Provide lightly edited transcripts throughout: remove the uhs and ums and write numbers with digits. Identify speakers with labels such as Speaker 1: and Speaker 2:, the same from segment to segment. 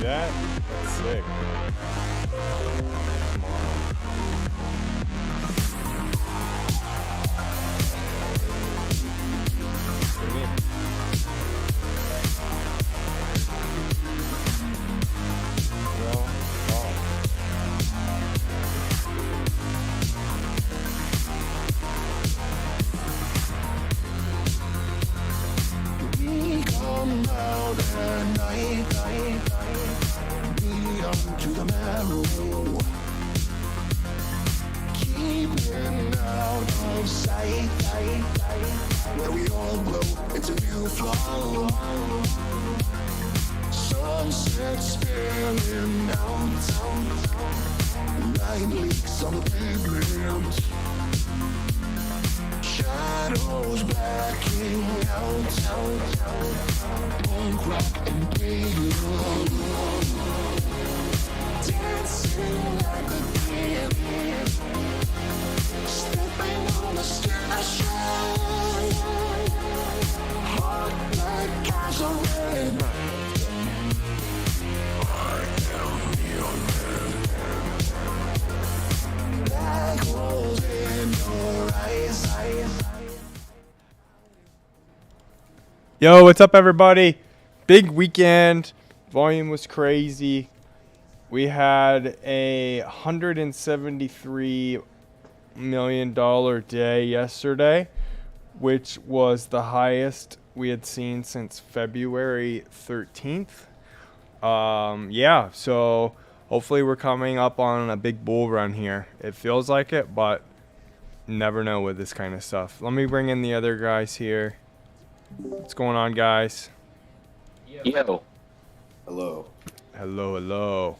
Speaker 1: that? That's sick. What do you mean? Well,
Speaker 2: We come out at night, beat to the marrow, keeping out of sight, where we all glow into new flow. Sunset spinning out, light leaks on the pavement. Shadows blacking out, punk rock and pagan, dancing like a kid, stepping on the stage, hot like gasoline. I am your man. Black holes in your eyes.
Speaker 1: yo, what's up, everybody? Big weekend. Volume was crazy. We had a $173 million day yesterday, which was the highest we had seen since February 13th. Yeah, so hopefully we're coming up on a big bull run here. It feels like it, but never know with this kind of stuff. Let me bring in the other guys here. What's going on, guys?
Speaker 3: Yo.
Speaker 4: Hello.
Speaker 1: Hello.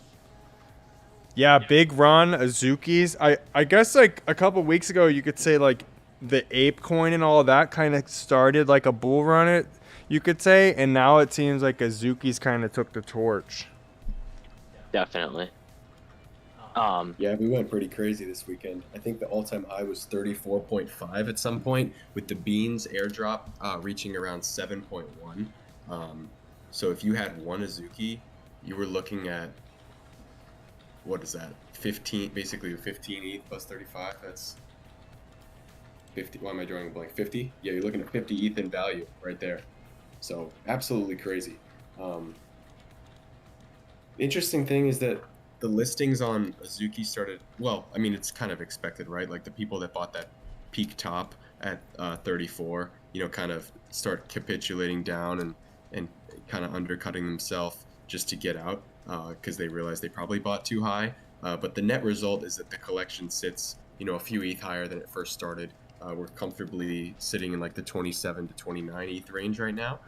Speaker 1: Yeah, big run, Azuki's. I guess like a couple weeks ago you could say like the ape coin and all that kind of started like a bull run, it you could say, and now it seems like Azuki's kind of took the torch.
Speaker 3: Definitely.
Speaker 4: Yeah, we went pretty crazy this weekend. I think the all-time high was 34.5 at some point, with the beans airdrop reaching around 7.1. So if you had one Azuki, you were looking at, what is that? 15, basically 15 ETH plus 35. That's 50. Why am I drawing a blank? 50? Yeah, you're looking at 50 ETH in value right there. So absolutely crazy. Interesting thing is that the listings on Azuki started, well, I mean, it's kind of expected, right? Like the people that bought that peak top at 34, kind of start capitulating down and kind of undercutting themselves just to get out because they realize they probably bought too high. But the net result is that the collection sits, a few ETH higher than it first started. We're comfortably sitting in like the 27 to 29 ETH range right now,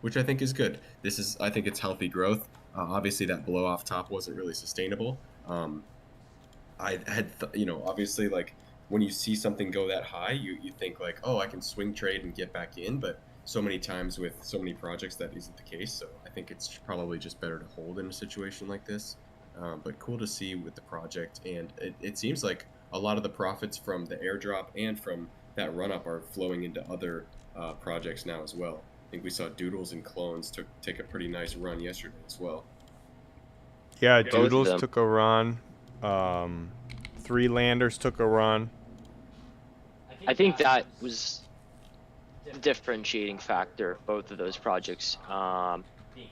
Speaker 4: which I think is good. I think it's healthy growth. Obviously that blow off top wasn't really sustainable. I had, obviously like when you see something go that high, you think like, oh, I can swing trade and get back in, but so many times with so many projects that isn't the case. So I think it's probably just better to hold in a situation like this. But cool to see with the project, and it seems like a lot of the profits from the airdrop and from that run up are flowing into other projects now as well. I think we saw Doodles and Clones take a pretty nice run yesterday as well.
Speaker 1: Yeah, Doodles took a run. Three Landers took a run.
Speaker 3: I think that was the differentiating factor, both of those projects,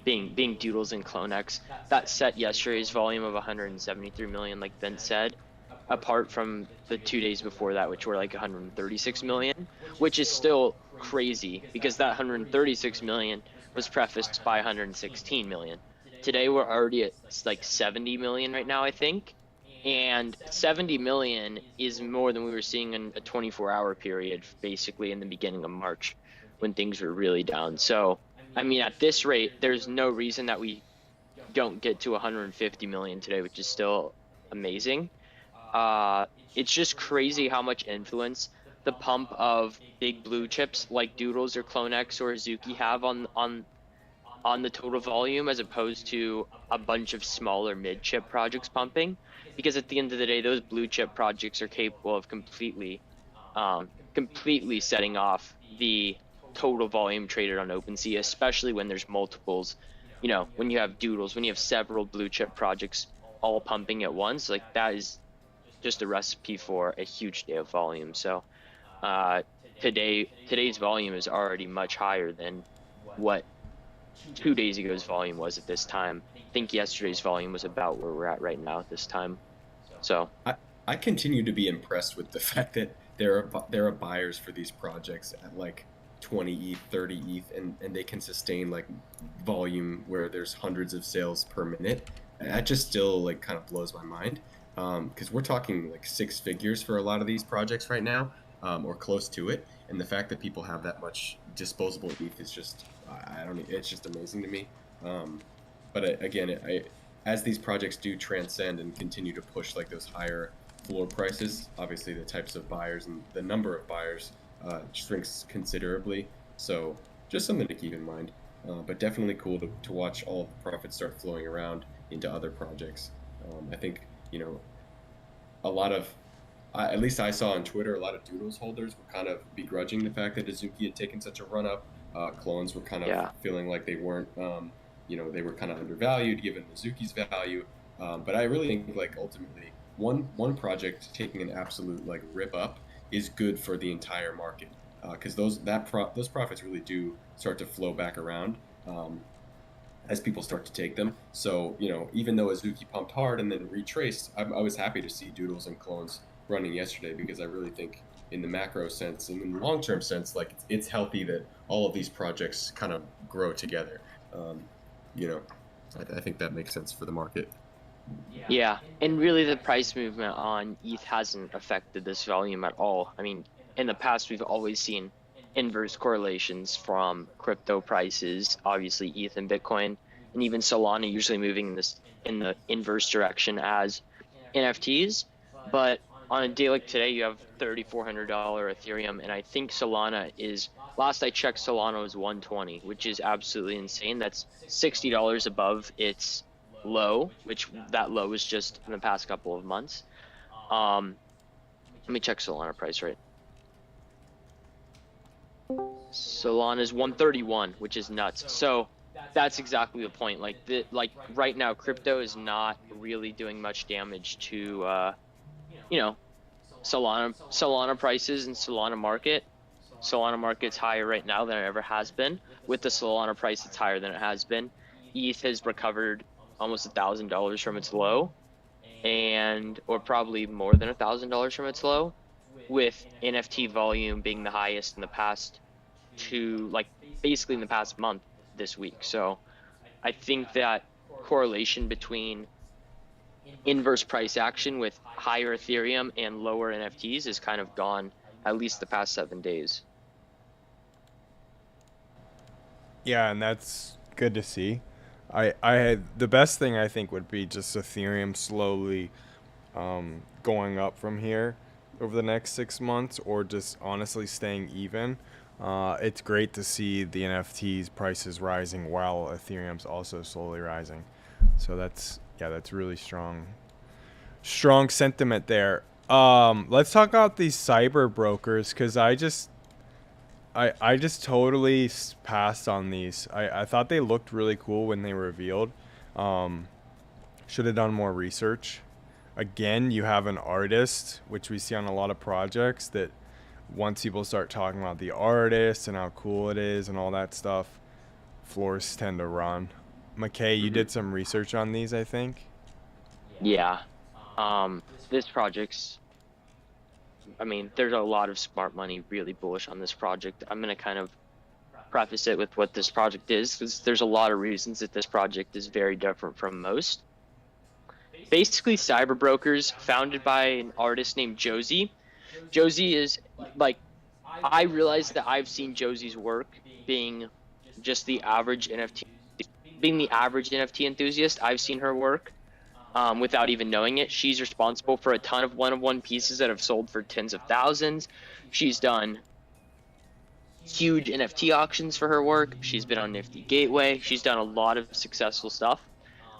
Speaker 3: being Doodles and CloneX. That set yesterday's volume of 173 million, like Vince said, apart from the 2 days before that, which were like 136 million, which is still crazy because that 136 million was prefaced by 116 million. Today we're already at like 70 million right now, I think, and 70 million is more than we were seeing in a 24-hour period, basically in the beginning of March when things were really down. So I mean, at this rate, there's no reason that we don't get to 150 million today, which is still amazing. It's just crazy how much influence the pump of big blue chips like Doodles or CloneX or Azuki have on the total volume, as opposed to a bunch of smaller mid chip projects pumping. Because at the end of the day, those blue chip projects are capable of completely setting off the total volume traded on OpenSea, especially when there's multiples you know, when you have doodles, when you have several blue chip projects all pumping at once, like that is just a recipe for a huge day of volume. So today's volume is already much higher than what 2 days ago's volume was at this time. I think yesterday's volume was about where we're at right now at this time. So
Speaker 4: I continue to be impressed with the fact that there are buyers for these projects at like 20 ETH, 30 ETH, and they can sustain like volume where there's hundreds of sales per minute. That just still like kind of blows my mind, because we're talking like six figures for a lot of these projects right now, or close to it. And the fact that people have that much disposable ETH is just, I don't, it's just amazing to me. But again, as these projects do transcend and continue to push like those higher floor prices, obviously the types of buyers and the number of buyers shrinks considerably. So just something to keep in mind. But definitely cool to watch all of the profits start flowing around into other projects. I think, you know, a lot of, at least I saw on Twitter, a lot of Doodles holders were kind of begrudging the fact that Azuki had taken such a run up. Clones were kind of feeling like they weren't, you know, they were kind of undervalued given Azuki's value. But I really think like ultimately one project taking an absolute like rip up is good for the entire market, because those profits really do start to flow back around as people start to take them. So, you know, even though Azuki pumped hard and then retraced, I was happy to see Doodles and Clones running yesterday, because I really think in the macro sense and in the long-term sense, like it's healthy that all of these projects kind of grow together. You know, I think that makes sense for the market.
Speaker 3: yeah, and really the price movement on ETH hasn't affected this volume at all. I mean, in the past, we've always seen inverse correlations from crypto prices, obviously ETH and Bitcoin, and even Solana usually moving in the inverse direction as NFTs. But on a day like today, you have $3,400 Ethereum, and I think Solana is, last I checked, Solana was 120, which is absolutely insane. That's $60 above its low, which that low was just in the past couple of months. Let me check Solana price right. Solana is 131, which is nuts. So that's exactly the point. Like right now, crypto is not really doing much damage to you know, Solana prices and Solana market. Solana market's higher right now than it ever has been. With the Solana price, it's higher than it has been. ETH has recovered almost $1,000 from its low, or probably more than $1,000 from its low, with NFT volume being the highest in the past basically in the past month this week. So I think that correlation between inverse price action with higher Ethereum and lower NFTs is kind of gone, at least the past 7 days.
Speaker 1: Yeah, and that's good to see. The best thing I think would be just Ethereum slowly going up from here over the next 6 months, or just honestly staying even. It's great to see the NFTs prices rising while Ethereum's also slowly rising. So that's really strong sentiment there. Let's talk about these cyber brokers, because I just totally passed on these. I thought they looked really cool when they were revealed. Should have done more research. Again, you have an artist, which we see on a lot of projects, that once people start talking about the artist and how cool it is and all that stuff, floors tend to run. McKay, you did some research on these, I think.
Speaker 3: Yeah. This project's, I mean, there's a lot of smart money really bullish on this project. I'm going to kind of preface it with what this project is, because there's a lot of reasons that this project is very different from most. Basically, cyber brokers founded by an artist named Josie. Josie is like, I realized that I've seen Josie's work being just the average NFT, enthusiast. I've seen her work without even knowing it. She's responsible for a ton of one-of-one pieces that have sold for tens of thousands. She's done huge NFT auctions for her work. She's been on Nifty Gateway. She's done a lot of successful stuff.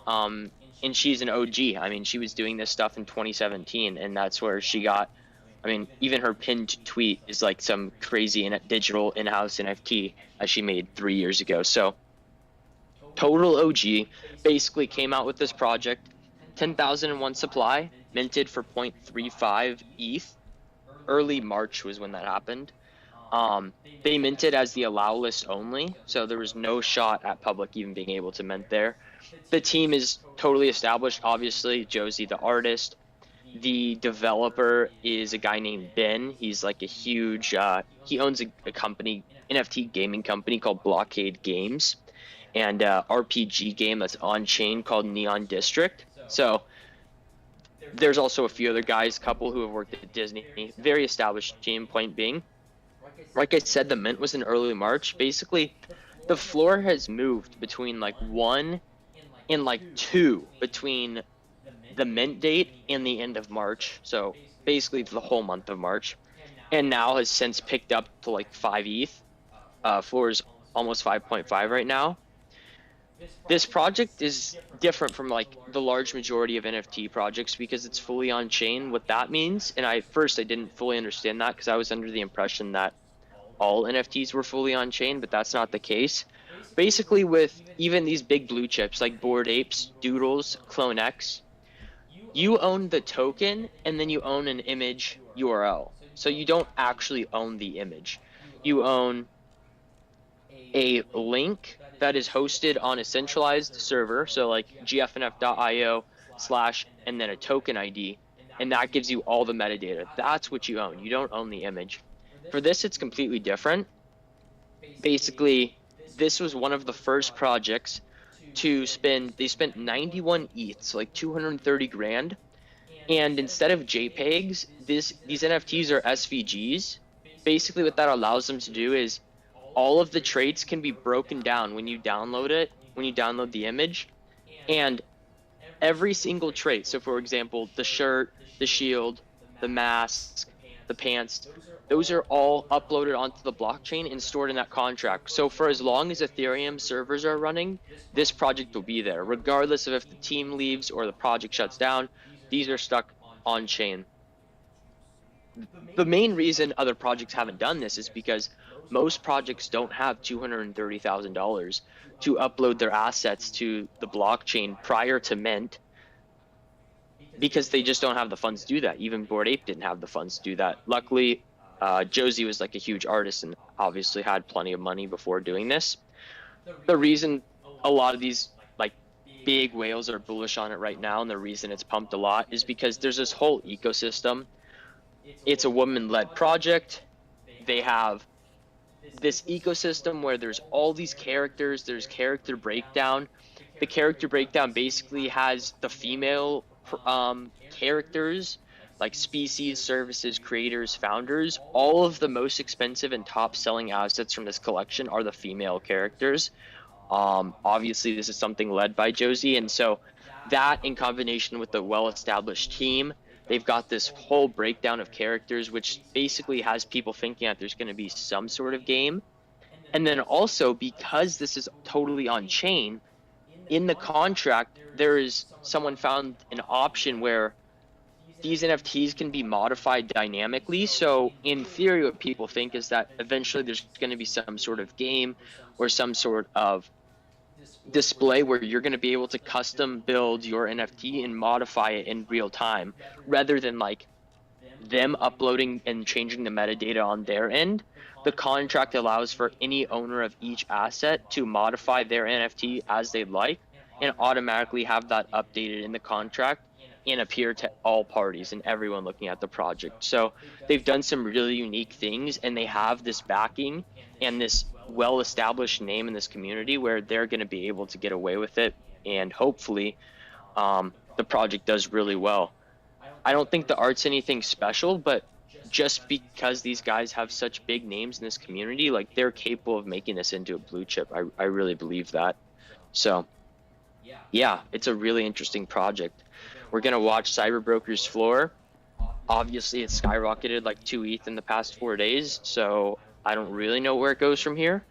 Speaker 3: And she's an OG. I mean, she was doing this stuff in 2017, and that's where she got, I mean, even her pinned tweet is like some crazy digital in-house NFT that she made 3 years ago. So total OG, basically came out with this project, 10,001 supply, minted for 0.35 ETH. Early March was when that happened. They minted as the allow list only, so there was no shot at public even being able to mint there. The team is totally established, obviously. Josie, the artist. The developer is a guy named Ben. He's like a huge, he owns a company, NFT gaming company called Blockade Games, and RPG game that's on chain called Neon District. So there's also a few other guys, couple who have worked at Disney, very established team. Point being, like I said, the mint was in early March. Basically, the floor has moved between like 1 and like 2 between the mint date and the end of March. So basically the whole month of March, and now has since picked up to like 5 ETH. Floor is almost 5.5 right now. This project is different from like the large majority of NFT projects because it's fully on chain. What that means, and I didn't fully understand that because I was under the impression that all NFTs were fully on chain, but that's not the case. Basically, with even these big blue chips like Bored Apes, Doodles, CloneX, you own the token and then you own an image URL. So you don't actually own the image. You own a link that is hosted on a centralized server, so like gfnf.io / and then a token ID, and that gives you all the metadata. That's what you own. You don't own the image. For this, it's completely different. Basically, this was one of the first projects to they spent 91 ETH, so like 230 grand, and instead of JPEGs, these NFTs are SVGs. Basically what that allows them to do is all of the traits can be broken down when you download it, when you download the image, and every single trait, so for example, the shirt, the shield, the mask, the pants, those are all uploaded onto the blockchain and stored in that contract. So for as long as Ethereum servers are running, this project will be there, regardless of if the team leaves or the project shuts down. These are stuck on chain. The main reason other projects haven't done this is because most projects don't have $230,000 to upload their assets to the blockchain prior to mint, because they just don't have the funds to do that. Even Bored Ape didn't have the funds to do that. Luckily, Josie was like a huge artist and obviously had plenty of money before doing this. The reason a lot of these like big whales are bullish on it right now, and the reason it's pumped a lot, is because there's this whole ecosystem. It's a woman-led project. They have this ecosystem where there's all these characters, there's character breakdown. The character breakdown basically has the female characters, like species, services, creators, founders. All of the most expensive and top selling assets from this collection are the female characters. Obviously this is something led by Josie, and so that in combination with the well-established team, they've got this whole breakdown of characters, which basically has people thinking that there's going to be some sort of game. And then also, because this is totally on chain, in the contract, there is someone found an option where these NFTs can be modified dynamically. So in theory, what people think is that eventually there's going to be some sort of game or some sort of display where you're going to be able to custom build your NFT and modify it in real time, rather than like them uploading and changing the metadata on their end. The contract allows for any owner of each asset to modify their NFT as they'd like and automatically have that updated in the contract and appear to all parties and everyone looking at the project. So they've done some really unique things, and they have this backing and this well-established name in this community where they're going to be able to get away with it, and hopefully the project does really well. I don't think the art's anything special, but just because these guys have such big names in this community, like they're capable of making this into a blue chip. I really believe that. So yeah, it's a really interesting project. We're going to watch Cyberbroker's floor. Obviously it's skyrocketed like 2 ETH in the past 4 days, so I don't really know where it goes from here.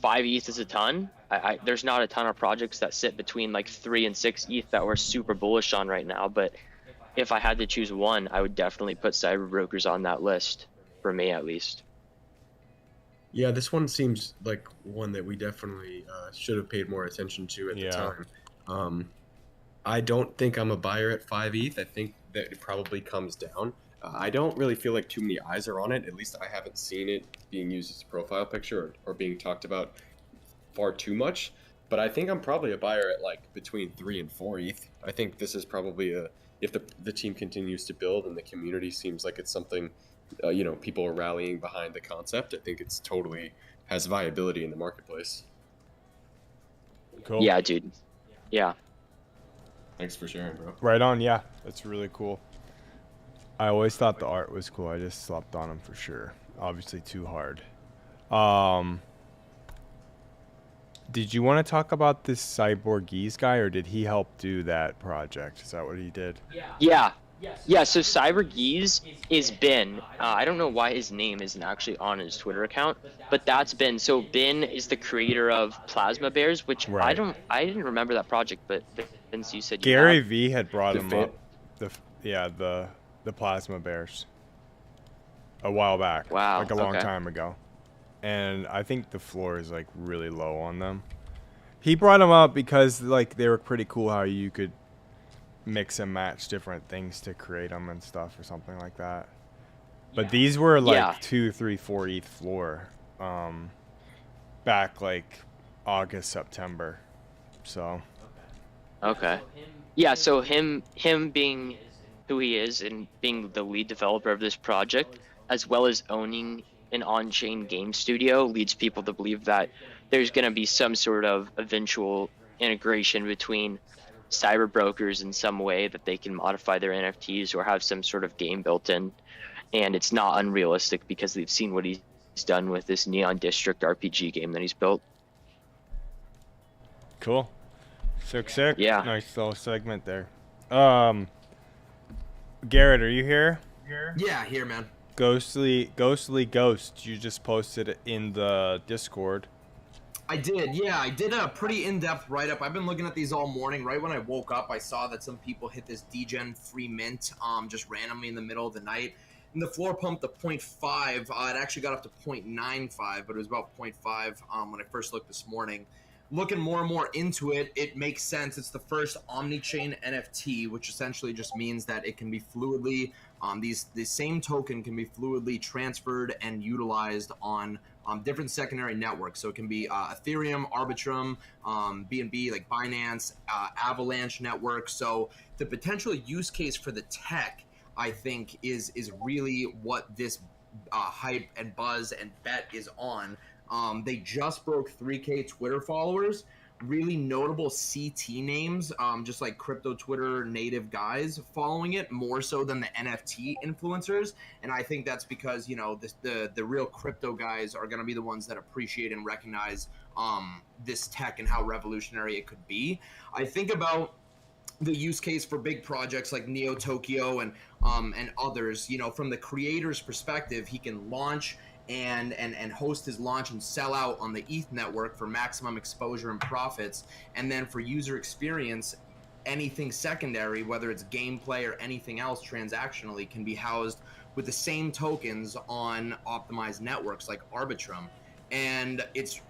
Speaker 3: 5 ETH is a ton. There's not a ton of projects that sit between like 3 and 6 ETH that we're super bullish on right now, but if I had to choose one, I would definitely put Cyberbrokers on that list, for me at least.
Speaker 4: Yeah, this one seems like one that we definitely should have paid more attention to at the
Speaker 1: Yeah.
Speaker 4: time. I don't think I'm a buyer at 5 ETH. I think that it probably comes down. I don't really feel like too many eyes are on it. At least I haven't seen it being used as a profile picture or being talked about far too much. But I think I'm probably a buyer at like between 3 and 4 ETH. I think this is probably a, if the team continues to build and the community seems like it's something, people are rallying behind the concept. I think it's totally has viability in the marketplace.
Speaker 1: Cool.
Speaker 3: Yeah, dude. Yeah.
Speaker 4: Thanks for sharing, bro.
Speaker 1: Right on. Yeah, that's really cool. I always thought the art was cool. I just slept on him for sure. Obviously too hard. Did you want to talk about this Cyborgeese guy, or did he help do that project? Is that what he did?
Speaker 3: Yeah. Yeah, so Cybergeese is Ben. I don't know why his name isn't actually on his Twitter account, but that's Ben. So Ben is the creator of Plasma Bears, which
Speaker 1: Right.
Speaker 3: I didn't remember that project, but since you said you
Speaker 1: Gary
Speaker 3: have,
Speaker 1: V had brought
Speaker 4: The
Speaker 1: him
Speaker 4: fit?
Speaker 1: up. The Plasma Bears a while back.
Speaker 3: Wow,
Speaker 1: Like a long
Speaker 3: okay.
Speaker 1: time ago. And I think the floor is like really low on them. He brought them up because like they were pretty cool how you could mix and match different things to create them and stuff or something like that. But these were like
Speaker 3: Yeah.
Speaker 1: 2, 3, 4 ETH floor back like August, September. So
Speaker 3: Okay. Yeah, so him being who he is and being the lead developer of this project, as well as owning an on-chain game studio, leads people to believe that there's going to be some sort of eventual integration between cyber brokers in some way that they can modify their NFTs or have some sort of game built in. And it's not unrealistic because they've seen what he's done with this Neon District RPG game that he's built.
Speaker 1: cool. Sick.
Speaker 3: Yeah.
Speaker 1: Nice little segment there. Garrett, are you here?
Speaker 5: Yeah, here, man.
Speaker 1: Ghostly Ghost, you just posted it in the Discord.
Speaker 5: I did, yeah. I did a pretty in-depth write-up. I've been looking at these all morning. Right when I woke up, I saw that some people hit this degen free mint just randomly in the middle of the night. And the floor pumped to 0.5. It actually got up to 0.95, but it was about 0.5 when I first looked this morning. Looking more and more into it, it makes sense. It's the first omni-chain NFT, which essentially just means that it can be fluidly, the same token can be fluidly transferred and utilized on different secondary networks. So it can be Ethereum, Arbitrum, BNB, like Binance, Avalanche network. So the potential use case for the tech, I think, is really what this hype and buzz and bet is on. They just broke 3K Twitter followers. Really notable CT names, just like crypto Twitter native guys following it more so than the NFT influencers. And I think that's because, the real crypto guys are going to be the ones that appreciate and recognize this tech and how revolutionary it could be. I think about the use case for big projects like Neo Tokyo and others. From the creator's perspective, he can launch and host his launch and sell out on the ETH network for maximum exposure and profits. And then for user experience, anything secondary, whether it's gameplay or anything else transactionally, can be housed with the same tokens on optimized networks like Arbitrum. And it's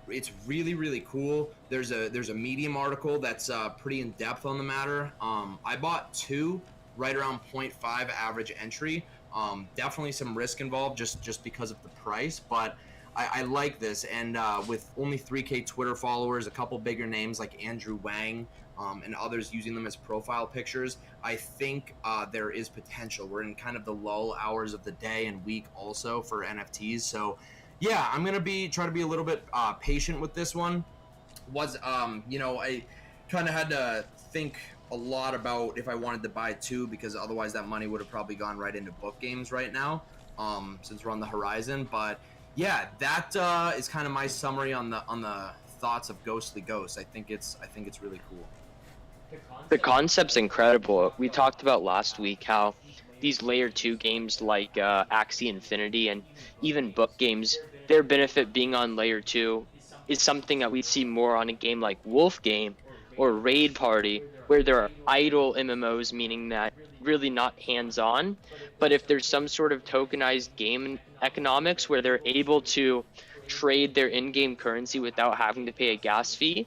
Speaker 5: really, really cool. There's a Medium article that's pretty in depth on the matter. I bought 2 right around 0.5 average entry. Definitely some risk involved just because of the price, but I like this. And with only 3K Twitter followers, a couple bigger names like Andrew Wang and others using them as profile pictures, I think there is potential. We're in kind of the lull hours of the day and week also for NFTs. So yeah, I'm going to try to be a little bit patient with this one. I kind of had to think a lot about if I wanted to buy 2, because otherwise that money would have probably gone right into book games right now, since we're on the horizon. But yeah, that is kind of my summary on the thoughts of Ghostly Ghost. I think it's really cool.
Speaker 3: The concept's incredible. We talked about last week how these layer 2 games like Axie Infinity and even book games, their benefit being on layer 2 is something that we see more on a game like Wolf Game or Raid Party, where there are idle MMOs, meaning that really not hands-on. But if there's some sort of tokenized game economics where they're able to trade their in-game currency without having to pay a gas fee,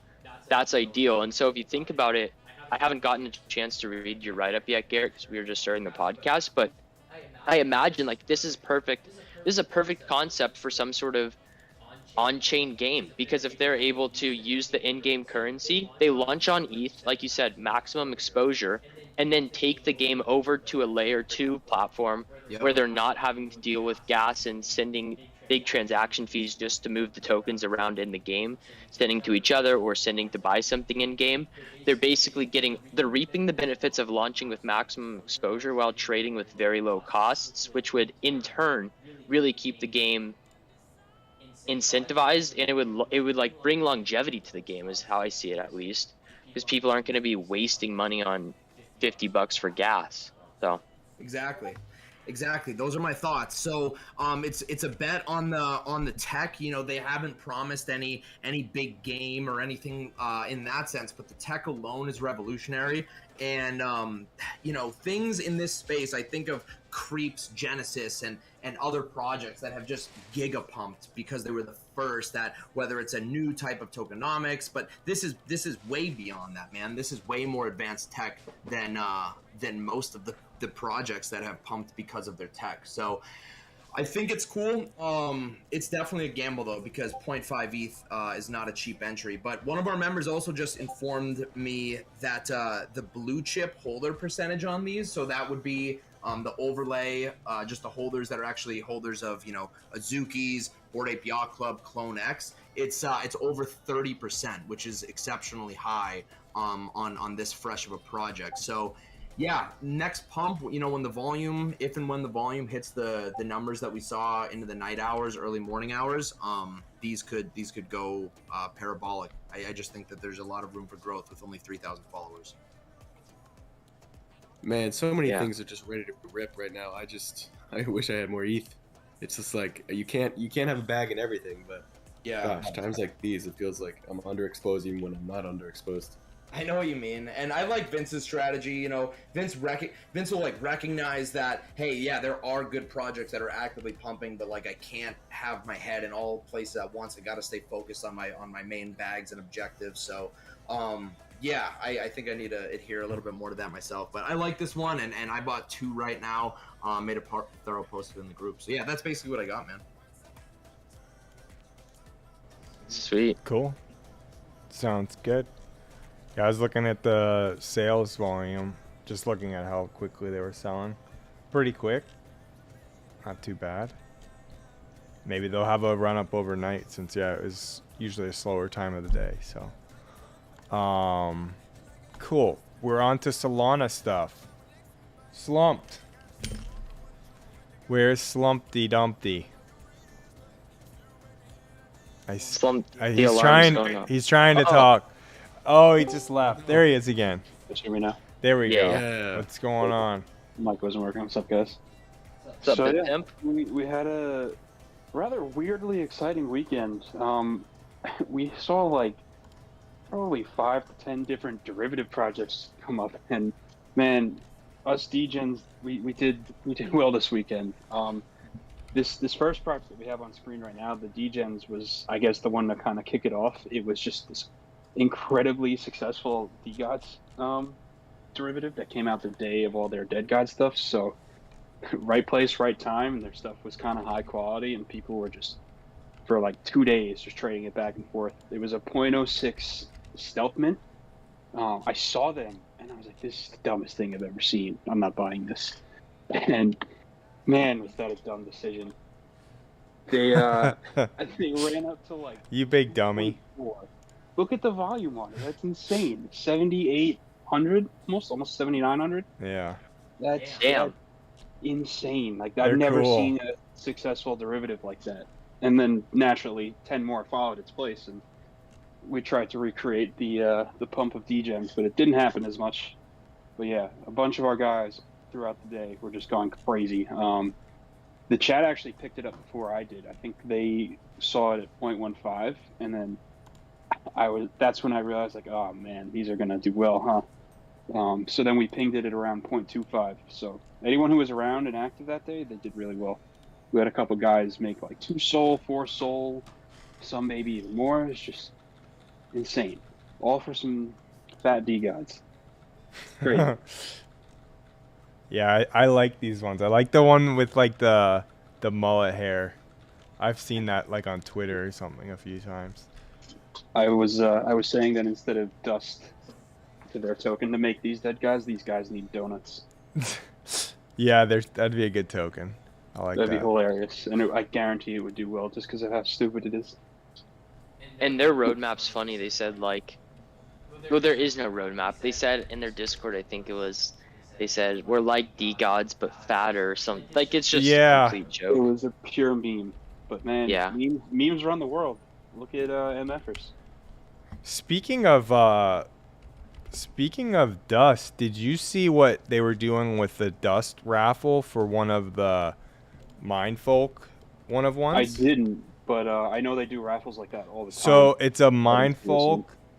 Speaker 3: that's ideal. And so if you think about it, I haven't gotten a chance to read your write-up yet, Garrett, because we were just starting the podcast, but I imagine like this is perfect. This is a perfect concept for some sort of on-chain game, because if they're able to use the in-game currency, they launch on ETH, like you said, maximum exposure, and then take the game over to a layer 2 platform where they're not having to deal with gas and sending big transaction fees just to move the tokens around in the game, sending to each other or sending to buy something in game. They're basically they're reaping the benefits of launching with maximum exposure while trading with very low costs, which would in turn really keep the game incentivized, and it would like bring longevity to the game, is how I see it, at least, because people aren't going to be wasting money on $50 for gas. So
Speaker 5: Exactly. Those are my thoughts. So it's a bet on the tech. You know, they haven't promised any big game or anything in that sense, but the tech alone is revolutionary. And you know, things in this space, I think of Creeps, Genesis, and other projects that have just gigapumped because they were the first, that whether it's a new type of tokenomics, but this is way beyond that, man. This is way more advanced tech than most of the projects that have pumped because of their tech. So I think it's cool. It's definitely a gamble though, because 0.5 ETH is not a cheap entry. But one of our members also just informed me that the blue chip holder percentage on these, so that would be the overlay, just the holders that are actually holders of, you know, Azuki's, Bored Ape Yacht Club, Clone X. It's over 30%, which is exceptionally high on this fresh of a project. So yeah, next pump, you know, when the volume hits the numbers that we saw into the night hours, early morning hours, these could go parabolic. I just think that there's a lot of room for growth with only 3,000 followers.
Speaker 4: Man, so many things are just ready to rip right now. I wish I had more ETH. It's just like you can't have a bag in everything, but gosh, times like these, it feels like I'm underexposed even when I'm not underexposed.
Speaker 5: I know what you mean, and I like Vince's strategy. You know, Vince will like recognize that, hey, yeah, there are good projects that are actively pumping, but like I can't have my head in all places at once. I got to stay focused on my main bags and objectives. So, yeah, I think I need to adhere a little bit more to that myself. But I like this one, and I bought 2 right now. Made a thorough post in the group. So yeah, that's basically what I got, man.
Speaker 3: sweet.
Speaker 1: Cool. Sounds good. Yeah, I was looking at the sales volume, just looking at how quickly they were selling. Pretty quick. Not too bad. Maybe they'll have a run up overnight, since it was usually a slower time of the day. So, cool. We're on to Solana stuff. Slumped. Where's Slumpty Dumpty?
Speaker 3: Slumped. The
Speaker 1: He's
Speaker 3: alarm's going off.
Speaker 1: trying to talk. Oh, he just left. There he is again.
Speaker 6: Can you hear me now?
Speaker 1: There we go.
Speaker 4: Yeah.
Speaker 1: What's going on?
Speaker 6: Mic wasn't working. What's up, guys?
Speaker 3: What's up,
Speaker 6: So
Speaker 3: Big
Speaker 6: yeah,
Speaker 3: Pimp?
Speaker 6: we had a rather weirdly exciting weekend. We saw like probably 5 to 10 different derivative projects come up, and man, us degens, we did well this weekend. This first project that we have on screen right now, the degens, was, I guess, the one to kind of kick it off. It was just this incredibly successful DGods derivative that came out the day of all their Dead God stuff. So right place, right time, and their stuff was kind of high quality, and people were just, for like 2 days, just trading it back and forth. It was a 0.06 stealth mint. I saw them, and I was like, this is the dumbest thing I've ever seen. I'm not buying this. And man, was that a dumb decision. They they ran up to like,
Speaker 1: You big dummy.
Speaker 6: 0.4. Look at the volume on it. That's insane. 7,800, almost 7,900.
Speaker 1: Yeah.
Speaker 6: That's
Speaker 3: Damn.
Speaker 6: insane. Like,
Speaker 1: They're
Speaker 6: I've never
Speaker 1: cool.
Speaker 6: seen a successful derivative like that. And then naturally, 10 more followed its place, and we tried to recreate the pump of degens, but it didn't happen as much. But yeah, a bunch of our guys throughout the day were just going crazy. The chat actually picked it up before I did. I think they saw it at 0.15, and then that's when I realized, like, oh man, these are gonna do well, huh? So then we pinged it at around 0.25. So anyone who was around and active that day, they did really well. We had a couple guys make like 2 soul, 4 soul, some maybe even more. It's just insane. All for some fat D gods. Great.
Speaker 1: Yeah, I like these ones. I like the one with like the mullet hair. I've seen that like on Twitter or something a few times.
Speaker 6: I was saying that instead of dust to their token to make these these guys need donuts.
Speaker 1: Yeah, that'd be a good token. I like
Speaker 6: That'd be
Speaker 1: that.
Speaker 6: hilarious, and I guarantee it would do well just because of how stupid it is.
Speaker 3: And their roadmap's funny. They said like, well, there is no roadmap. They said in their Discord, I think it was, they said we're like D gods but fatter or something. Like it's just
Speaker 1: Yeah.
Speaker 3: a complete
Speaker 6: It
Speaker 3: joke.
Speaker 6: was a pure meme, but man,
Speaker 3: Yeah.
Speaker 6: memes run the world. Look at MFers.
Speaker 1: Speaking of dust, did you see what they were doing with the dust raffle for one of the Mindfolk one-of-ones?
Speaker 6: I didn't, but I know they do raffles like that all the time.
Speaker 1: So it's a
Speaker 6: That is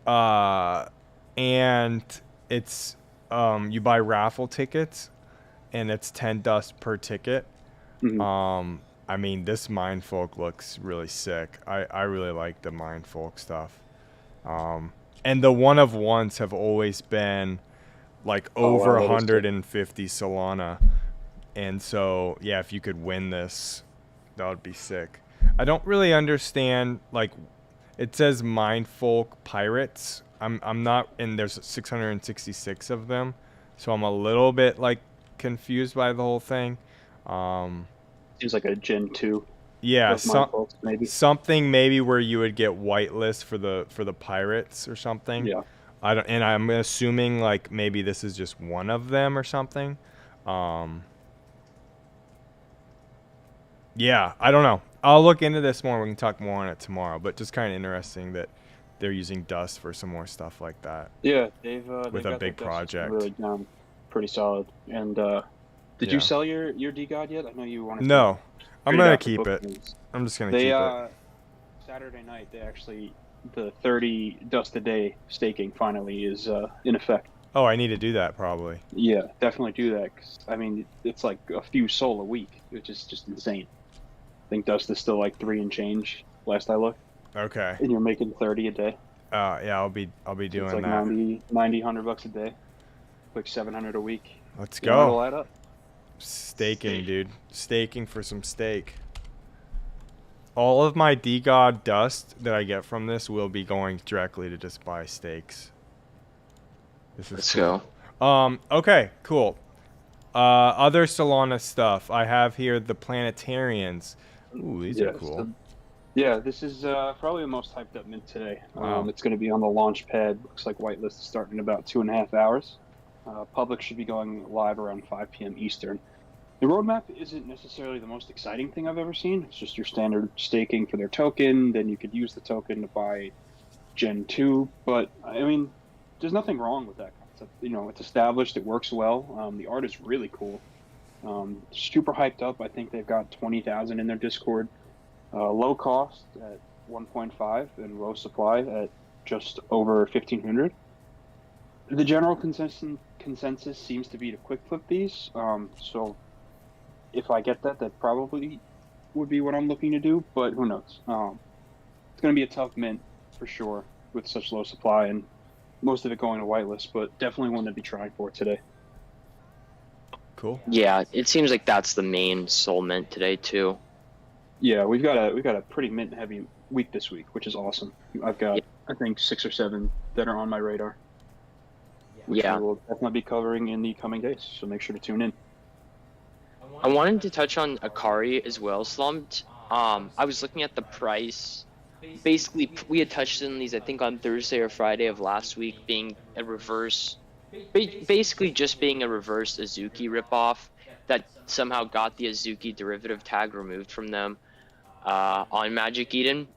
Speaker 1: Mindfolk, and it's you buy raffle tickets, and it's 10 dust per ticket.
Speaker 6: Mhm.
Speaker 1: I mean, this Mindfolk looks really sick. I really like the Mindfolk stuff. And the one-of-ones have always been like over
Speaker 6: wow, that is
Speaker 1: 150 Solana. And so, yeah, if you could win this, that would be sick. I don't really understand, like, it says Mindfolk Pirates. I'm not, and there's 666 of them. So I'm a little bit, like, confused by the whole thing.
Speaker 6: Seems like a Gen 2
Speaker 1: Yeah,
Speaker 6: of Mindfolks, maybe.
Speaker 1: something maybe where you would get whitelist for the pirates or something.
Speaker 6: Yeah.
Speaker 1: And I'm assuming like maybe this is just one of them or something. Yeah, I don't know. I'll look into this more. We can talk more on it tomorrow. But just kind of interesting that they're using dust for some more stuff like that.
Speaker 6: Yeah, they've
Speaker 1: With a
Speaker 6: got
Speaker 1: big
Speaker 6: their dust
Speaker 1: project.
Speaker 6: really down, pretty solid. And did
Speaker 1: Yeah.
Speaker 6: you sell your D God yet? I know you wanted.
Speaker 1: No, I'm
Speaker 6: trade
Speaker 1: gonna
Speaker 6: out the
Speaker 1: keep it.
Speaker 6: bookings.
Speaker 1: I'm just gonna
Speaker 6: They
Speaker 1: keep it.
Speaker 6: Saturday night they actually the 30 dust a day staking finally is in effect.
Speaker 1: Oh, I need to do that probably.
Speaker 6: Yeah, definitely do that. 'Cause, I mean, it's like a few sol a week, which is just insane. I think dust is still like 3 and change last I looked,
Speaker 1: Okay.
Speaker 6: and you're making 30 a day.
Speaker 1: Yeah, I'll be doing
Speaker 6: It's like
Speaker 1: that.
Speaker 6: 90, $100 a day, like 700 a week.
Speaker 1: Let's
Speaker 6: You know, it'll
Speaker 1: go.
Speaker 6: add up.
Speaker 1: Staking, dude. Staking for some steak. All of my DGOD dust that I get from this will be going directly to just buy steaks. This is
Speaker 3: Let's
Speaker 1: cool.
Speaker 3: go.
Speaker 1: Okay, cool. Other Solana stuff. I have here the planetarians. Ooh, these are cool.
Speaker 6: So, yeah, this is probably the most hyped up mint today.
Speaker 1: Wow.
Speaker 6: It's going to be on the launch pad. Looks like whitelist is starting in about 2.5 hours. Public should be going live around 5 p.m. Eastern. The roadmap isn't necessarily the most exciting thing I've ever seen. It's just your standard staking for their token. Then you could use the token to buy Gen 2. But, I mean, there's nothing wrong with that concept. You know, it's established. It works well. The art is really cool. Super hyped up. I think they've got 20,000 in their Discord. Low cost at 1.5 and low supply at just over 1,500. The general consensus seems to be to quick flip these. So if I get that, that probably would be what I'm looking to do. But who knows? It's going to be a tough mint for sure with such low supply and most of it going to whitelist. But definitely one to be trying for today.
Speaker 1: Cool.
Speaker 3: Yeah, it seems like that's the main soul mint today too.
Speaker 6: Yeah, we've got a pretty mint heavy week this week, which is awesome. I've got I think 6 or 7 that are on my radar. Which
Speaker 3: Yeah.
Speaker 6: we will definitely be covering in the coming days. So make sure to tune in.
Speaker 3: I wanted to touch on Akari as well, Slumped. I was looking at the price. Basically, we had touched on these, I think, on Thursday or Friday of last week, being a reverse, basically just being a reverse Azuki ripoff that somehow got the Azuki derivative tag removed from them on Magic Eden.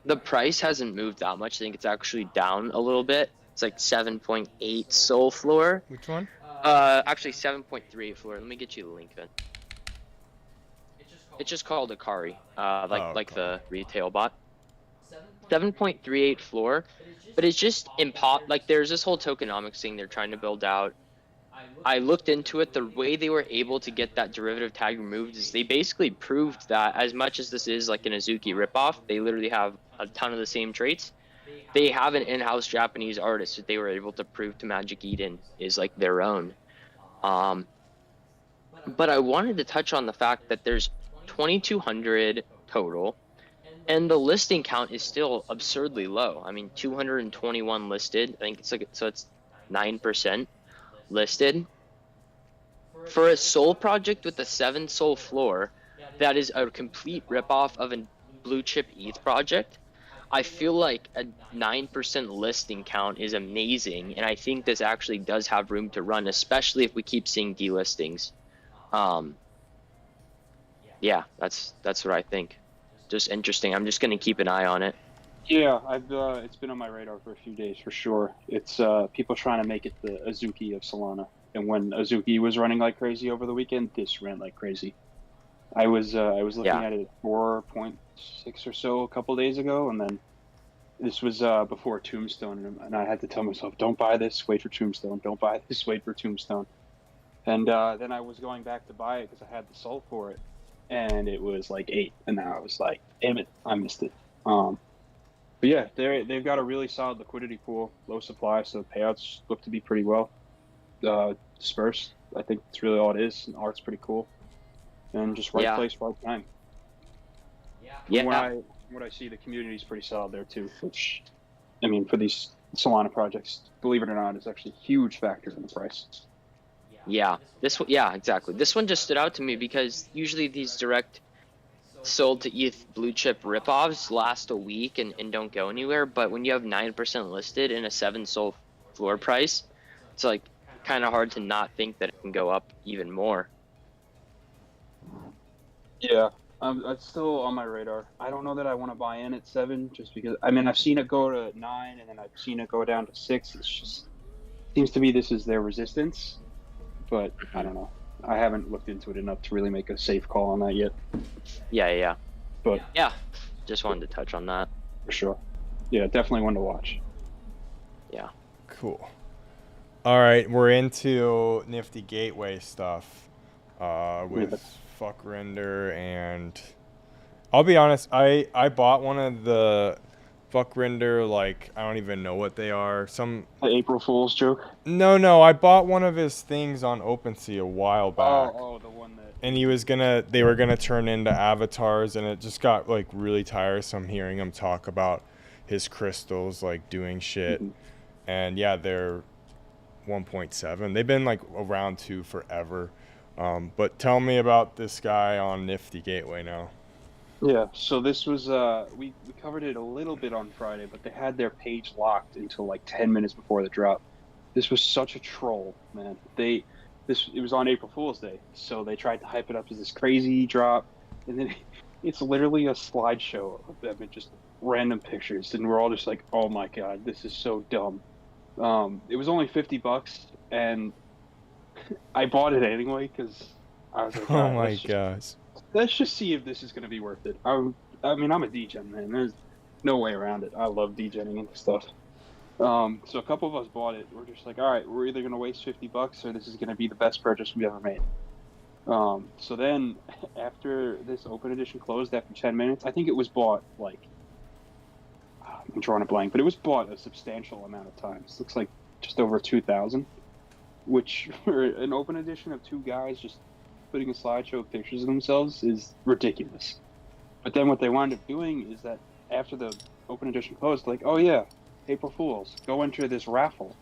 Speaker 3: The price hasn't moved that much. I think it's actually down a little bit. It's like 7.8 soul floor.
Speaker 1: Which one?
Speaker 3: Actually 7.3 floor. Let me get you the link then. It's just called Akari, like the retail bot. 7.38 floor, but it's just like there's this whole tokenomics thing they're trying to build out. I looked into it. The way they were able to get that derivative tag removed is they basically proved that as much as this is like an Azuki ripoff, they literally have a ton of the same traits. They have an in-house Japanese artist that they were able to prove to Magic Eden is like their own. But I wanted to touch on the fact that there's 2,200 total, and the listing count is still absurdly low. I mean, 221 listed. I think it's like, so it's 9% listed. For a soul project with a 7 soul floor, that is a complete ripoff of a blue chip ETH project. I feel like a 9% listing count is amazing, and I think this actually does have room to run, especially if we keep seeing delistings. Yeah, that's what I think. Just interesting. I'm just gonna keep an eye on it.
Speaker 6: Yeah, I've it's been on my radar for a few days for sure. It's people trying to make it the Azuki of Solana, and when Azuki was running like crazy over the weekend, this ran like crazy. I was looking
Speaker 3: Yeah.
Speaker 6: at it at 4.6 or so a couple days ago, and then this was before Tombstone, and I had to tell myself, don't buy this, wait for Tombstone. Don't buy this, wait for Tombstone. And then I was going back to buy it because I had the soul for it, and it was like 8, and now I was like, damn it, I missed it. But yeah, they've got a really solid liquidity pool, low supply, so the payouts look to be pretty well dispersed. I think that's really all it is. And art's pretty cool, and just right
Speaker 3: Yeah.
Speaker 6: place, right time.
Speaker 3: Yeah.
Speaker 6: From what I see, the community's pretty solid there too. Which, I mean, for these Solana projects, believe it or not, is actually a huge factor in the price.
Speaker 3: Yeah, yeah, exactly. This one just stood out to me because usually these direct sold to ETH blue chip ripoffs last a week and don't go anywhere. But when you have 9% listed in a 7 soul floor price, it's like kind of hard to not think that it can go up even more.
Speaker 6: Yeah, it's still on my radar. I don't know that I want to buy in at 7, just because. I mean, I've seen it go to 9, and then I've seen it go down to 6. It's just seems to me this is their resistance, but I don't know. I haven't looked into it enough to really make a safe call on that yet.
Speaker 3: Yeah.
Speaker 6: But
Speaker 3: Yeah, just wanted to touch on that.
Speaker 6: for sure, yeah, definitely one to watch.
Speaker 3: Yeah.
Speaker 1: Cool. All right, we're into Nifty Gateway stuff with Fuck Render, and I'll be honest, I bought one of the Fuck Render, like, I don't even know what they are.
Speaker 6: The April Fool's joke.
Speaker 1: No, I bought one of his things on OpenSea a while back.
Speaker 6: Oh, the one that.
Speaker 1: And they were gonna turn into avatars, and it just got like really tiresome hearing him talk about his crystals like doing shit.
Speaker 6: Mhm.
Speaker 1: And yeah, they're 1.7. They've been like around 2 forever. But tell me about this guy on Nifty Gateway now.
Speaker 6: Yeah, so this was we covered it a little bit on Friday, but they had their page locked until like 10 minutes before the drop. This was such a troll, man. It was on April Fool's Day, so they tried to hype it up as this crazy drop, and then it's literally a slideshow of them and just random pictures, and we're all just like, oh my god, this is so dumb. It was only $50, and I bought it anyway because I was like,
Speaker 1: Oh
Speaker 6: "Alright,
Speaker 1: my gosh.
Speaker 6: let's just see if this is going to be worth it." I mean, I'm a degen, man. There's no way around it. I love degenning into stuff. So a couple of us bought it. We're just like, all right, we're either going to waste $50 or this is going to be the best purchase we've ever made. So then after this open edition closed after 10 minutes, I think it was bought like, I'm drawing a blank, but it was bought a substantial amount of times. Looks like just over 2,000, which for an open edition of 2 guys just putting a slideshow of pictures of themselves is ridiculous. But then what they wound up doing is that after the open edition closed, like, oh yeah, April Fools, go enter this raffle.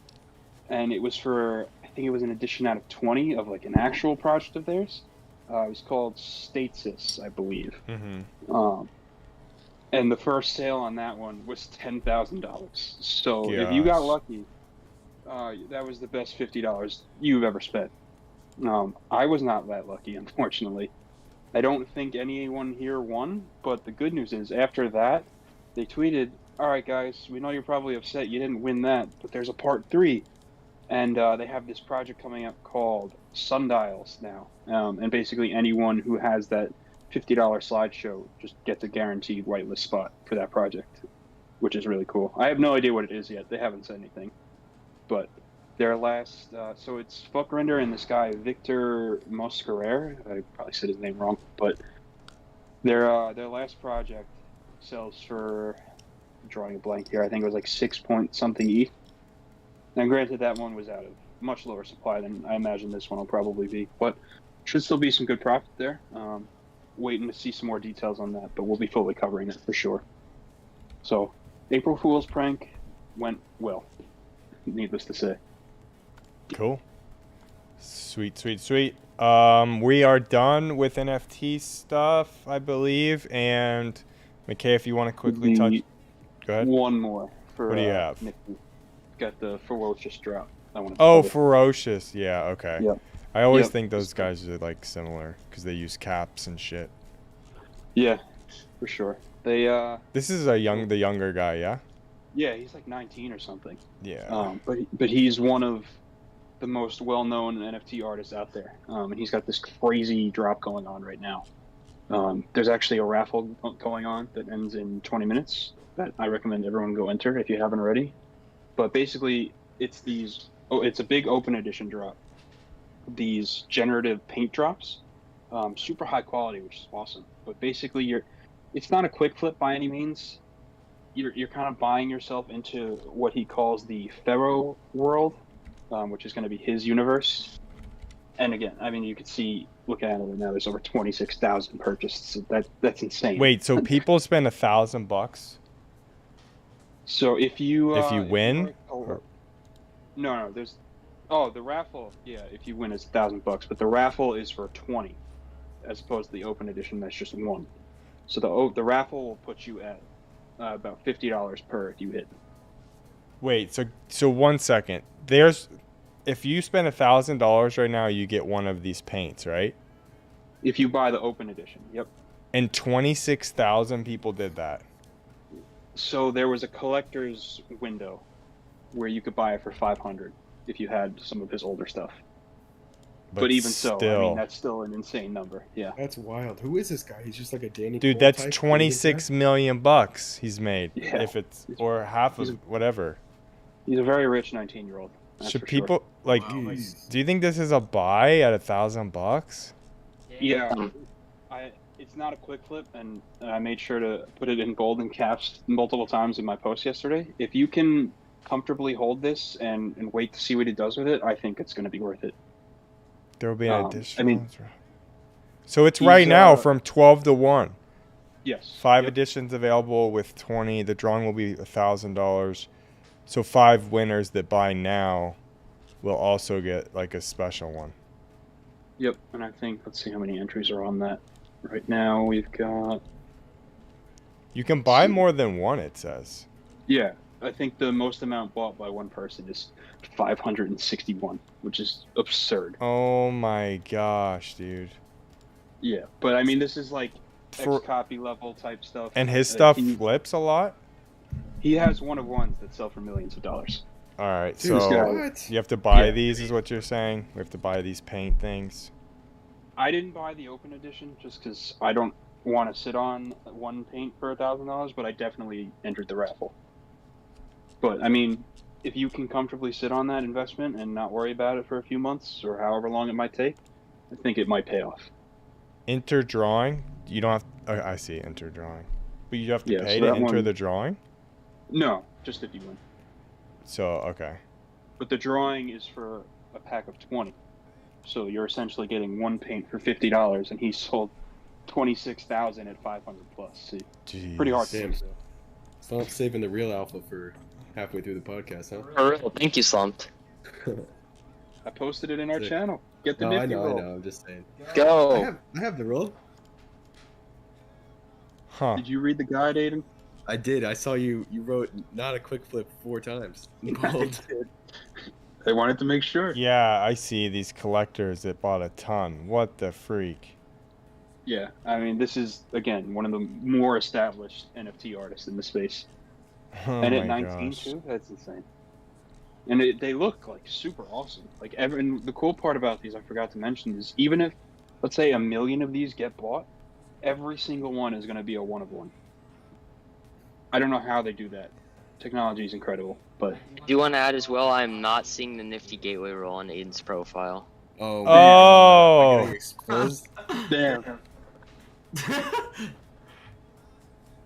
Speaker 6: And it was for, I think it was an edition out of 20 of like an actual project of theirs. It was called Stasis, I believe.
Speaker 1: Mm-hmm.
Speaker 6: And the first sale on that one was $10,000. So if you got
Speaker 1: Gosh.
Speaker 6: lucky, that was the best $50 you've ever spent. I was not that lucky, unfortunately. I don't think anyone here won, but the good news is after that, they tweeted, all right, guys, we know you're probably upset you didn't win that, but there's a part 3. And they have this project coming up called Sundials now. And basically anyone who has that $50 slideshow just gets a guaranteed whitelist spot for that project, which is really cool. I have no idea what it is yet. They haven't said anything. But Their last, so it's Fuck Render and this guy Victor Mosquerer. I probably said his name wrong, but their last project sells for, I'm drawing a blank here. I think it was like 6 point something ETH. Now, granted, that one was out of much lower supply than I imagine this one will probably be, but should still be some good profit there. Waiting to see some more details on that, but we'll be fully covering it for sure. So, April Fool's prank went well, needless to say.
Speaker 1: Cool. Sweet, sweet, sweet. We are done with NFT stuff, I believe. And McKay, if you want to quickly touch, go ahead.
Speaker 6: One more for
Speaker 1: What do you have?
Speaker 6: Nikki. Got the ferocious drop. I want to
Speaker 1: Oh, ferocious. Yeah. Okay.
Speaker 6: Yep.
Speaker 1: I always
Speaker 6: Yep.
Speaker 1: think those guys are like similar because they use caps and shit.
Speaker 6: Yeah, for sure. They
Speaker 1: This is the younger guy, yeah.
Speaker 6: yeah, he's like 19 or something.
Speaker 1: Yeah.
Speaker 6: But he's one of the most well-known NFT artists out there. And he's got this crazy drop going on right now. There's actually a raffle going on that ends in 20 minutes that I recommend everyone go enter if you haven't already. But basically, it's a big open edition drop. These generative paint drops, super high quality, which is awesome. But basically, it's not a quick flip by any means. You're kind of buying yourself into what he calls the Pharaoh world, which is going to be his universe. And again, I mean, you can see, look at it now. There's over 26,000 purchased. So that's insane.
Speaker 1: Wait, so people spend $1,000?
Speaker 6: So if you
Speaker 1: win?
Speaker 6: No, there's. Oh, the raffle. Yeah, if you win, it's $1,000, but the raffle is for 20, as opposed to the open edition that's just 1. So the raffle will put you at about $50 per if you hit.
Speaker 1: Wait, so 1 second. If you spend $1,000 right now, you get one of these paints, right?
Speaker 6: If you buy the open edition, yep.
Speaker 1: And 26,000 people did that.
Speaker 6: So there was a collector's window where you could buy it for 500 if you had some of his older stuff. But even so, I mean, that's still an insane number. Yeah.
Speaker 4: That's wild. Who is this guy? He's just like a Danny.
Speaker 1: Dude,
Speaker 4: Cole
Speaker 1: that's
Speaker 4: type
Speaker 1: 26 million bucks he's made.
Speaker 6: Yeah.
Speaker 1: If it's or half of whatever.
Speaker 6: He's a very rich 19-year-old.
Speaker 1: Should people like?
Speaker 4: Wow.
Speaker 1: Do you think this is a buy at $1,000?
Speaker 6: Yeah. It's not a quick flip, and I made sure to put it in bold and caps multiple times in my post yesterday. If you can comfortably hold this and wait to see what he does with it, I think it's going to be worth it.
Speaker 1: There will be an additional.
Speaker 6: I mean,
Speaker 1: so it's right now from 12 to 1.
Speaker 6: Yes.
Speaker 1: 5 editions available with 20. The drawing will be $1,000. So 5 winners that buy now will also get like a special one.
Speaker 6: Yep, and I think, let's see how many entries are on that. Right now we've got...
Speaker 1: You can buy more than one, it says.
Speaker 6: Yeah, I think the most amount bought by one person is 561, which is absurd.
Speaker 1: Oh my gosh, dude.
Speaker 6: Yeah, but I mean, this is like X-copy level type stuff.
Speaker 1: And his stuff flips a lot?
Speaker 6: He has one of ones that sell for millions of dollars.
Speaker 1: All right,
Speaker 6: Dude,
Speaker 1: so you have to buy these is what you're saying? We have to buy these paint things?
Speaker 6: I didn't buy the open edition just because I don't want to sit on one paint for $1,000, but I definitely entered the raffle. But, I mean, if you can comfortably sit on that investment and not worry about it for a few months or however long it might take, I think it might pay off.
Speaker 1: Enter drawing? You don't have... Oh, I see, enter drawing. But you have to pay
Speaker 6: so
Speaker 1: to
Speaker 6: that
Speaker 1: enter the drawing?
Speaker 6: No, just if you win.
Speaker 1: So, okay.
Speaker 6: But the drawing is for a pack of 20. So you're essentially getting one paint for $50, and he sold 26,000 at 500 plus.
Speaker 1: Jeez.
Speaker 6: Pretty hard to
Speaker 4: Damn.
Speaker 6: do.
Speaker 4: Stop saving the real alpha for halfway through the podcast, huh?
Speaker 3: For real, thank you, Slumped.
Speaker 6: I posted it in our
Speaker 4: Sick.
Speaker 6: channel. Get the
Speaker 4: No, I
Speaker 6: nifty
Speaker 4: know,
Speaker 6: roll.
Speaker 4: I know. I'm just saying.
Speaker 3: Go.
Speaker 4: I have the roll.
Speaker 1: Huh.
Speaker 6: Did you read the guide, Aiden?
Speaker 4: I did. I saw you wrote not a quick flip 4 times. in bold.
Speaker 6: I wanted to make sure.
Speaker 1: Yeah, I see these collectors that bought a ton. What the freak?
Speaker 6: Yeah, I mean, this is, again, one of the more established NFT artists in the space.
Speaker 1: Oh
Speaker 6: And at
Speaker 1: my
Speaker 6: 19,
Speaker 1: gosh.
Speaker 6: too? That's insane. And they look, like, super awesome. Like, and the cool part about these, I forgot to mention, is even if, let's say, 1 million of these get bought, every single one is going to be a one-of-one. I don't know how they do that. Technology is incredible. But
Speaker 3: I do want to add as well, I'm not seeing the Nifty Gateway roll on Aiden's profile.
Speaker 4: Oh.
Speaker 1: Oh.
Speaker 4: We're getting exposed.
Speaker 6: damn.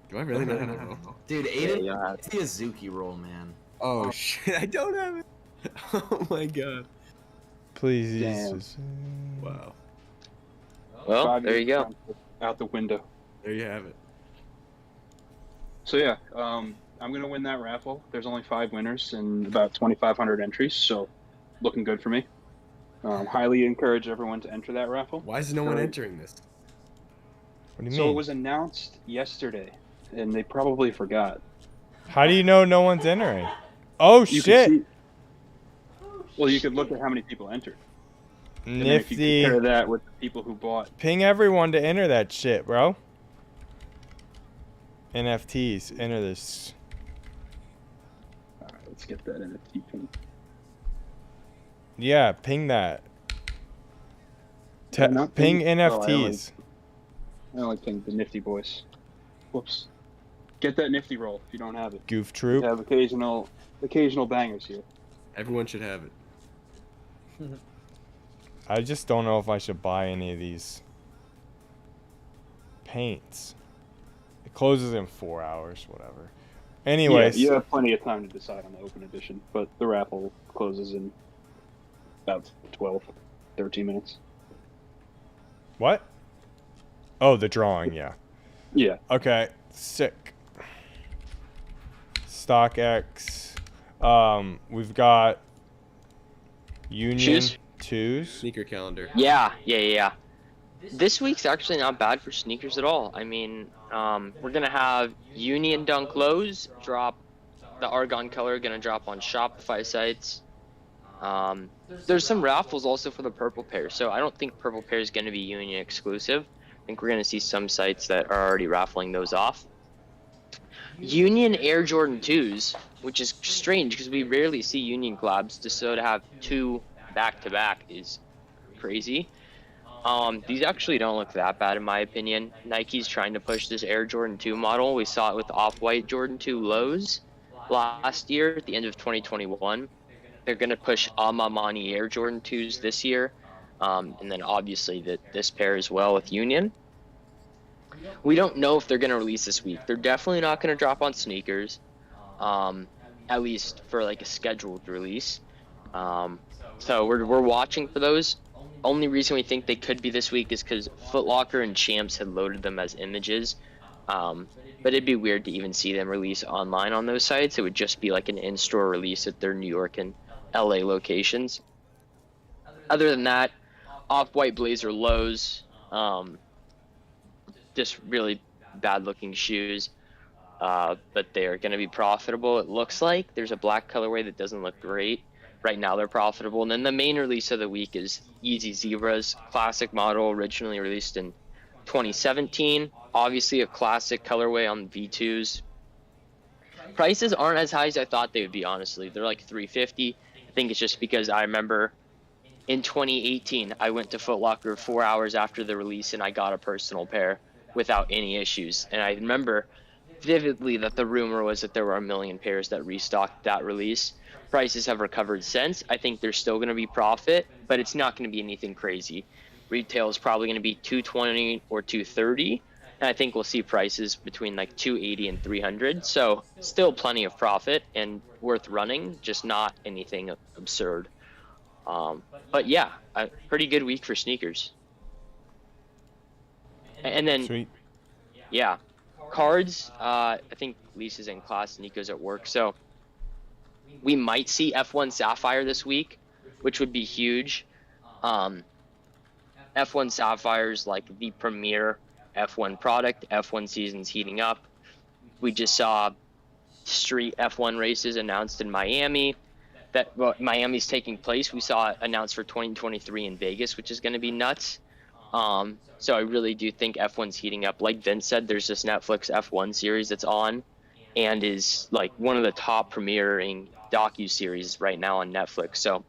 Speaker 4: Do I really not have it?
Speaker 5: Dude, Aiden,
Speaker 3: Yeah.
Speaker 5: it's the Azuki roll, man.
Speaker 4: Oh shit! I don't have it. Oh my god.
Speaker 1: Please.
Speaker 6: Damn.
Speaker 1: Jesus.
Speaker 4: Wow.
Speaker 3: Well,
Speaker 6: 5
Speaker 3: there you
Speaker 6: years
Speaker 3: go.
Speaker 6: out the window.
Speaker 4: There you have it.
Speaker 6: So yeah, I'm gonna win that raffle. There's only 5 winners and about 2,500 entries, so looking good for me. Highly encourage everyone to enter that raffle.
Speaker 4: Why is no one
Speaker 6: Sure.
Speaker 4: entering this?
Speaker 1: What do you
Speaker 6: So
Speaker 1: mean?
Speaker 6: it was announced yesterday, and they probably forgot.
Speaker 1: How do you know no one's entering? Oh
Speaker 6: You
Speaker 1: shit!
Speaker 6: Can see, well, you could look at how many people entered. And then if you
Speaker 1: Nifty.
Speaker 6: compare that with the people who bought,
Speaker 1: Ping everyone to enter that shit, bro. NFTs. Enter this.
Speaker 6: all right, let's get that NFT pin.
Speaker 1: Yeah, ping that.
Speaker 6: Yeah, not
Speaker 1: Ping
Speaker 6: ping- oh, I
Speaker 1: NFTs.
Speaker 6: I only pinged the Nifty boys. Whoops. Get that Nifty roll if you don't have it.
Speaker 1: Goof
Speaker 6: We
Speaker 1: troop.
Speaker 6: have occasional bangers here.
Speaker 4: Everyone should have it.
Speaker 1: I just don't know if I should buy any of these paints. It closes in 4 hours, whatever. Anyways,
Speaker 6: Yeah, you have plenty of time to decide on the open edition, but the raffle closes in about 12, 13 minutes.
Speaker 1: what? Oh, the drawing, yeah.
Speaker 6: Yeah.
Speaker 1: Okay, sick. StockX. We've got Union
Speaker 3: Shoes?
Speaker 1: 2s.
Speaker 4: Sneaker calendar.
Speaker 3: Yeah. This week's actually not bad for sneakers at all. I mean, we're gonna have Union Dunk lows drop. The argon color gonna drop on Shopify sites. There's some raffles also for the purple pair, so I don't think purple pair is gonna be Union exclusive. I think we're gonna see some sites that are already raffling those off. Union Air Jordan 2s, which is strange because we rarely see Union collabs. Just so to have 2 back-to-back is crazy. These actually don't look that bad in my opinion. Nike's trying to push this Air Jordan 2 model. We saw it with Off-White Jordan 2 lows last year at the end of 2021. They're going to push Amamani Air Jordan 2s this year. And then obviously this pair as well with Union. We don't know if they're going to release this week. They're definitely not going to drop on sneakers, at least for like a scheduled release. So we're watching for those. Only reason we think they could be this week is because Foot Locker and Champs had loaded them as images. But it'd be weird to even see them release online on those sites. It would just be like an in-store release at their New York and LA locations. Other than that, Off-White Blazer lows. Just really bad-looking shoes. But they are going to be profitable, it looks like. There's a black colorway that doesn't look great. Right now they're profitable. And then the main release of the week is Yeezy Zebras, classic model, originally released in 2017. Obviously a classic colorway on V2s. Prices aren't as high as I thought they would be, honestly. They're like $350. I think it's just because I remember in 2018 I went to Foot Locker 4 hours after the release and I got a personal pair without any issues. And I remember vividly that the rumor was that there were 1 million pairs that restocked that release. Prices have recovered since. I think there's still going to be profit, but it's not going to be anything crazy. Retail is probably going to be $220 or $230, and I think we'll see prices between like $280 and $300. So still plenty of profit and worth running, just not anything absurd. But yeah, a pretty good week for sneakers. And then
Speaker 1: Sweet.
Speaker 3: yeah, cards. I think Lisa's in class, Nico's at work, so we might see F1 Sapphire this week, which would be huge. F1 Sapphire is like the premier F1 product. F1 season's heating up. We just saw street F1 races announced in Miami. Miami's taking place. We saw it announced for 2023 in Vegas, which is going to be nuts. So I really do think F1's heating up. Like Vince said, there's this Netflix F1 series that's on and is like one of the top premiering docu-series right now on Netflix. So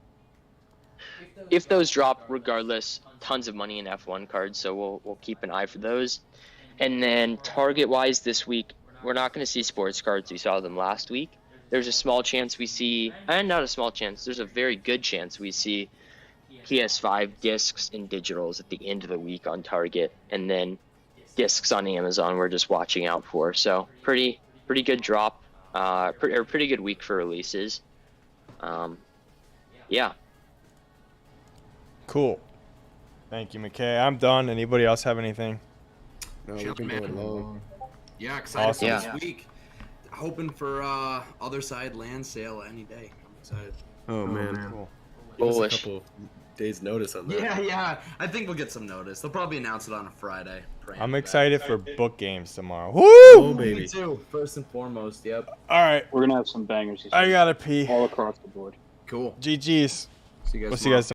Speaker 3: if those drop, regardless, tons of money in F1 cards, so we'll keep an eye for those. And then target-wise this week, we're not going to see sports cards. We saw them last week. there's a small chance we see, and not a small chance, there's a very good chance we see PS5 discs and digitals at the end of the week on Target, and then discs on Amazon we're just watching out for. So pretty good drop, pretty good week for releases. Yeah.
Speaker 1: Cool. Thank you, McKay. I'm done. Anybody else have anything?
Speaker 4: No, we've
Speaker 5: Chillin',
Speaker 4: been
Speaker 5: man.
Speaker 4: going long.
Speaker 5: Yeah, excited
Speaker 1: Awesome.
Speaker 5: for this week. Hoping for other side land sale any day. I'm excited.
Speaker 4: Oh, man.
Speaker 1: Cool.
Speaker 4: Give us a
Speaker 3: Bullish.
Speaker 4: couple days notice on that.
Speaker 5: Yeah. I think we'll get some notice. They'll probably announce it on a Friday. Praying
Speaker 1: I'm
Speaker 5: for that.
Speaker 1: excited for book games tomorrow.
Speaker 4: Oh,
Speaker 1: Woo!
Speaker 4: baby.
Speaker 5: Me too. First and foremost. Yep.
Speaker 1: All right.
Speaker 6: We're gonna have some bangers this
Speaker 1: I
Speaker 6: week,
Speaker 1: gotta pee.
Speaker 6: all across the board.
Speaker 5: Cool.
Speaker 1: GG's.
Speaker 5: See you guys.
Speaker 1: We'll see you guys.